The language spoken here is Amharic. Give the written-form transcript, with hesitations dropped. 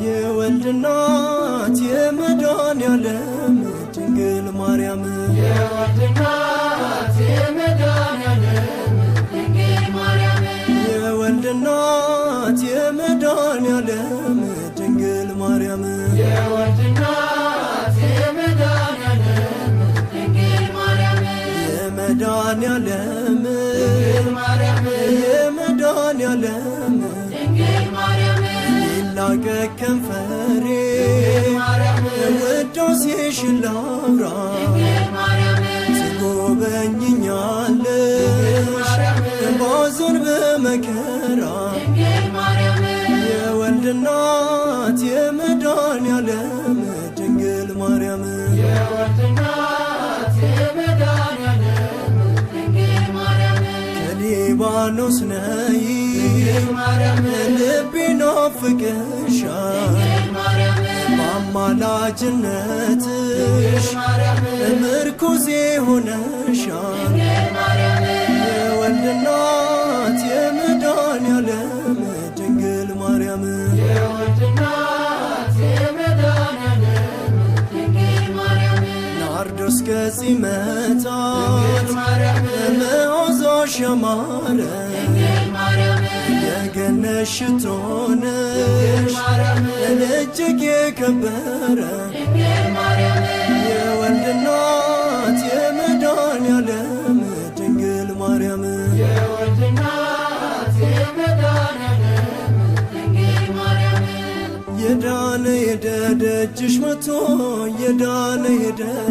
የወልድ እናት የመድኃኔዓለም ድንግል ማርያም የወልድ እናት የመድኃኔዓለም ድንግል ማርያም የወልድ እናት የመድኃኔዓለም ድንግል ማርያም የወልድ እናት የመድኃኔዓለም ድንግል ማርያም የመድኃኔዓለም ድንግል ማርያም የመድኃኔዓለም ድንግል ማርያም ይላቀቅ ከንፈሬ ውዳሴሽን ላውራ ትጎበኝኛለሽ ባዘን በመከራ የወልድ እናት የመድኃኔዓለም ድንግል ማርያም የወልድ እናት የመድኃኔዓለም ድንግል ማርያም ከሊባኖስ ነይ ልቤ ናፍቅሻል በአማላጅነትሽ ምርኩዜ ሆነሻል የወልድ እናት የመድኃኔዓለም ድንግል ማርያም የወልድ እናት የመድኃኔዓለም ድንግል ማርያም ናርዶስ ከጺመታት መዓዛሽ ያማረ የገነት ሽቶ ነሽ እጅግ የከበረ የወልድ እናት የመድኃኔዓለም ድንግል ማርያም የወልድ እናት የመድኃኔዓለም ድንግል ማርያም የዳነ ሄደ ደጅሽ መቶ የዳነ ሄደ